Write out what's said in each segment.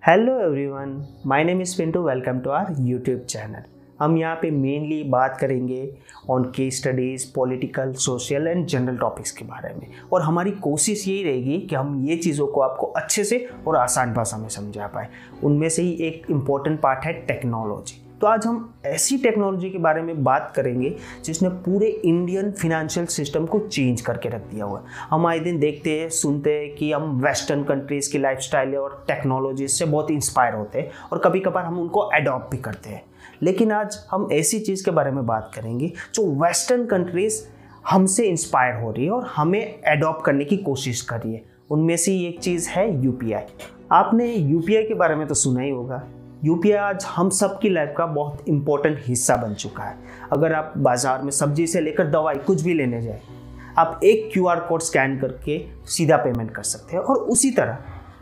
Hello everyone, my name is Pintu. Welcome to our YouTube channel. हम यहाँ पे mainly बात करेंगे on case studies, political, social and general topics के बारे में। और हमारी कोशिश यही रहेगी कि हम ये चीज़ों को आपको अच्छे से और आसान भाषा में समझा पाए। उनमें से ही एक इम्पॉर्टेंट पार्ट है टेक्नोलॉजी। तो आज हम ऐसी टेक्नोलॉजी के बारे में बात करेंगे जिसने पूरे इंडियन फिनेंशियल सिस्टम को चेंज करके रख दिया हुआ है। हम आए दिन देखते हैं, सुनते हैं कि हम वेस्टर्न कंट्रीज़ की लाइफस्टाइल और टेक्नोलॉजी से बहुत इंस्पायर होते हैं और कभी कभार हम उनको अडॉप्ट भी करते हैं। लेकिन आज हम ऐसी चीज़ के बारे में बात करेंगे जो वेस्टर्न कंट्रीज़ हमसे इंस्पायर हो रही है और हमें अडॉप्ट करने की कोशिश कर रही है। उनमें से एक चीज़ है यूपीआई। आपने यूपीआई के बारे में तो सुना ही होगा। यूपीआई आज हम सब की लाइफ का बहुत इंपॉर्टेंट हिस्सा बन चुका है। अगर आप बाज़ार में सब्जी से लेकर दवाई कुछ भी लेने जाए, आप एक क्यूआर कोड स्कैन करके सीधा पेमेंट कर सकते हैं। और उसी तरह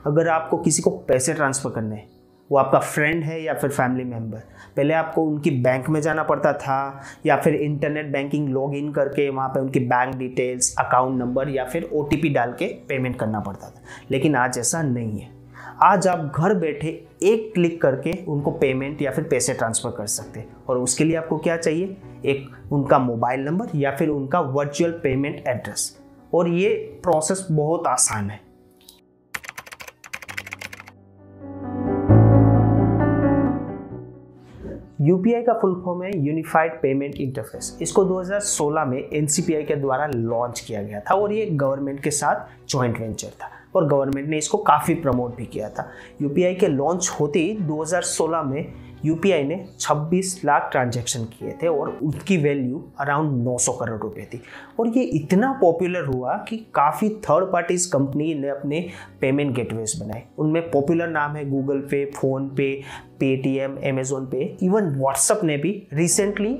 अगर आपको किसी को पैसे ट्रांसफ़र करने हैं, वो आपका फ्रेंड है या फिर फैमिली मेम्बर, पहले आपको उनकी बैंक में जाना पड़ता था या फिर इंटरनेट बैंकिंग लॉग इन करके वहाँ पे उनकी बैंक डिटेल्स, अकाउंट नंबर या फिर ओटीपी डाल के पेमेंट करना पड़ता था। लेकिन आज ऐसा नहीं है। आज आप घर बैठे एक क्लिक करके उनको पेमेंट या फिर पैसे ट्रांसफ़र कर सकते हैं। और उसके लिए आपको क्या चाहिए? एक उनका मोबाइल नंबर या फिर उनका वर्चुअल पेमेंट एड्रेस। और ये प्रोसेस बहुत आसान है। यूपीआई का फुल फॉर्म है यूनिफाइड पेमेंट इंटरफेस। इसको 2016 में एनसीपीआई के द्वारा लॉन्च किया गया था और ये गवर्नमेंट के साथ जॉइंट वेंचर था और गवर्नमेंट ने इसको काफ़ी प्रमोट भी किया था। यूपीआई के लॉन्च होते ही 2016 में यूपीआई ने 26 लाख ट्रांजैक्शन किए थे और उसकी वैल्यू अराउंड 900 करोड़ रुपए थी। और ये इतना पॉपुलर हुआ कि काफ़ी थर्ड पार्टीज कंपनी ने अपने पेमेंट गेटवेज बनाए। उनमें पॉपुलर नाम है गूगल पे, फ़ोन पे, पेटीएम, अमेज़ॉन पे। इवन व्हाट्सएप ने भी रिसेंटली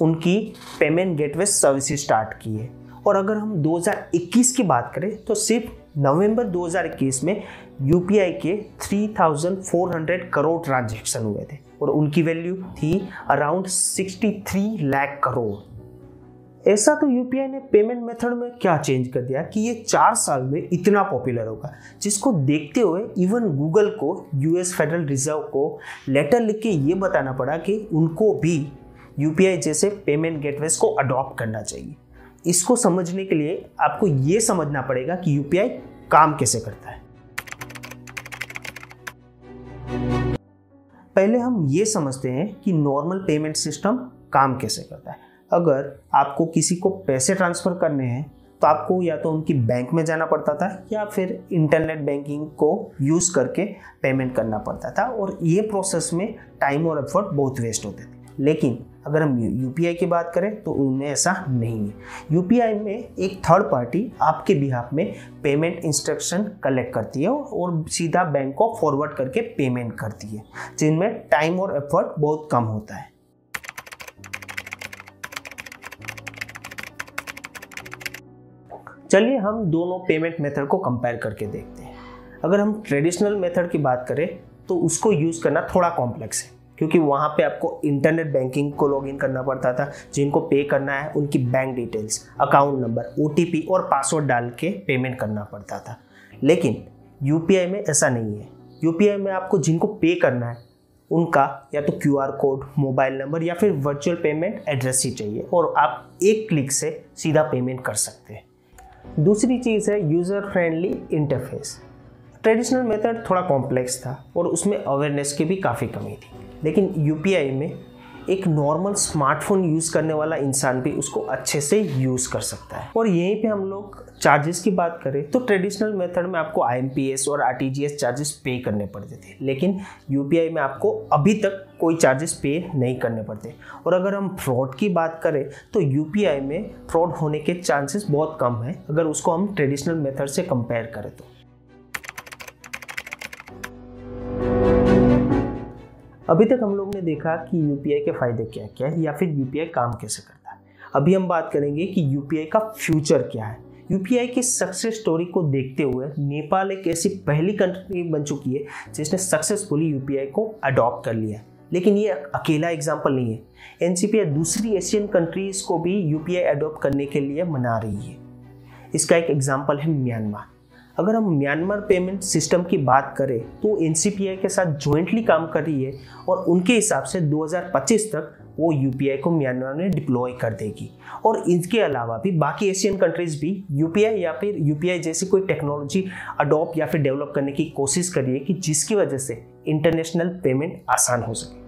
उनकी पेमेंट गेटवे सर्विसेज स्टार्ट की है। और अगर हम 2021 की बात करें तो सिर्फ नवंबर 2021 में यूपीआई के 3,400 करोड़ ट्रांजैक्शन हुए थे और उनकी वैल्यू थी अराउंड 63 लाख करोड़। ऐसा तो यूपीआई ने पेमेंट मेथड में क्या चेंज कर दिया कि ये 4 साल में इतना पॉपुलर होगा, जिसको देखते हुए इवन गूगल को, यूएस फेडरल रिजर्व को लेटर लिख के ये बताना पड़ा कि उनको भी यूपीआई जैसे पेमेंट गेटवेज को अडॉप्ट करना चाहिए। इसको समझने के लिए आपको ये समझना पड़ेगा कि यूपीआई काम कैसे करता है। पहले हम ये समझते हैं कि नॉर्मल पेमेंट सिस्टम काम कैसे करता है। अगर आपको किसी को पैसे ट्रांसफ़र करने हैं तो आपको या तो उनकी बैंक में जाना पड़ता था या फिर इंटरनेट बैंकिंग को यूज़ करके पेमेंट करना पड़ता था और ये प्रोसेस में टाइम और एफर्ट बहुत वेस्ट होते थे। लेकिन अगर हम यूपीआई की बात करें तो उनमें ऐसा नहीं है। यूपीआई में एक थर्ड पार्टी आपके बिहाफ में पेमेंट इंस्ट्रक्शन कलेक्ट करती है और सीधा बैंक को फॉरवर्ड करके पेमेंट करती है, जिनमें टाइम और एफर्ट बहुत कम होता है। चलिए हम दोनों पेमेंट मेथड को कंपेयर करके देखते हैं। अगर हम ट्रेडिशनल मेथड की बात करें तो उसको यूज़ करना थोड़ा कॉम्प्लेक्स है, क्योंकि वहाँ पे आपको इंटरनेट बैंकिंग को लॉगिन करना पड़ता था। जिनको पे करना है उनकी bank details, account number, OTP और पासवर्ड डाल के पेमेंट करना पड़ता था। लेकिन यूपीआई में ऐसा नहीं है। यूपीआई में आपको जिनको पे करना है उनका या तो क्यूआर कोड, मोबाइल नंबर या फिर वर्चुअल पेमेंट एड्रेस ही चाहिए और आप एक क्लिक से सीधा पेमेंट कर सकते हैं। दूसरी चीज़ है user friendly interface. Traditional method थोड़ा कॉम्प्लेक्स था और उसमें अवेयरनेस की भी काफ़ी कमी थी। लेकिन यूपीआई में एक नॉर्मल स्मार्टफोन यूज़ करने वाला इंसान भी उसको अच्छे से यूज़ कर सकता है। और यहीं पे हम लोग चार्जेस की बात करें तो ट्रेडिशनल मेथड में आपको आईएमपीएस और आरटीजीएस चार्जेस पे करने पड़ते थे, लेकिन यूपीआई में आपको अभी तक कोई चार्जेस पे नहीं करने पड़ते। और अगर हम फ्रॉड की बात करें तो यूपीआई में फ्रॉड होने के चांसेस बहुत कम है अगर उसको हम ट्रेडिशनल मेथड से कंपेयर करें तो। अभी तक हम लोग ने देखा कि यूपीआई के फ़ायदे क्या क्या है या फिर यूपीआई काम कैसे करता है। अभी हम बात करेंगे कि यूपीआई का फ्यूचर क्या है। यूपीआई की सक्सेस स्टोरी को देखते हुए नेपाल एक ऐसी पहली कंट्री बन चुकी है जिसने सक्सेसफुली यूपीआई को अडॉप्ट कर लिया। लेकिन ये अकेला एग्जाम्पल नहीं है। एनसीपीआई दूसरी एशियन कंट्रीज़ को भी यूपीआई अडॉप्ट करने के लिए मना रही है। इसका एक एग्जाम्पल है म्यांमार। अगर हम म्यांमार पेमेंट सिस्टम की बात करें तो NCPI के साथ जॉइंटली काम कर रही है और उनके हिसाब से 2025 तक वो UPI को म्यांमार में डिप्लॉय कर देगी। और इनके अलावा भी बाकी एशियन कंट्रीज भी UPI या फिर UPI जैसी कोई टेक्नोलॉजी अडॉप्ट या फिर डेवलप करने की कोशिश कर रही है कि जिसकी वजह से इंटरनेशनल पेमेंट आसान हो सके।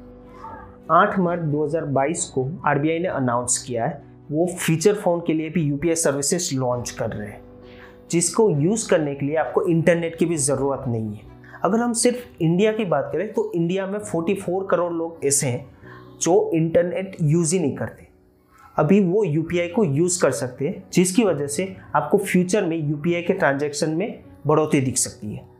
8 मार्च 2022 को RBI ने अनाउंस किया है वो फीचर फोन के लिए भी UPI सर्विसेज लॉन्च कर रहे हैं, जिसको यूज़ करने के लिए आपको इंटरनेट की भी ज़रूरत नहीं है। अगर हम सिर्फ इंडिया की बात करें तो इंडिया में 44 करोड़ लोग ऐसे हैं जो इंटरनेट यूज़ ही नहीं करते। अभी वो UPI को यूज़ कर सकते हैं, जिसकी वजह से आपको फ्यूचर में UPI के ट्रांजैक्शन में बढ़ोतरी दिख सकती है।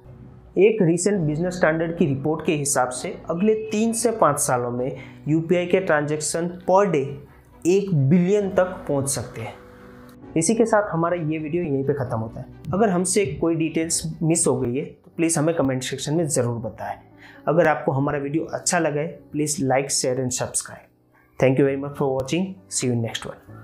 एक रिसेंट बिजनेस स्टैंडर्ड की रिपोर्ट के हिसाब से अगले 3 से 5 सालों में UPI के ट्रांजैक्शन पर डे 1 बिलियन तक पहुंच सकते हैं। इसी के साथ हमारा ये वीडियो यहीं पे ख़त्म होता है। अगर हमसे कोई डिटेल्स मिस हो गई है तो प्लीज़ हमें कमेंट सेक्शन में ज़रूर बताएं। अगर आपको हमारा वीडियो अच्छा लगा है please like share and subscribe. Thank you very much for watching. See you next one.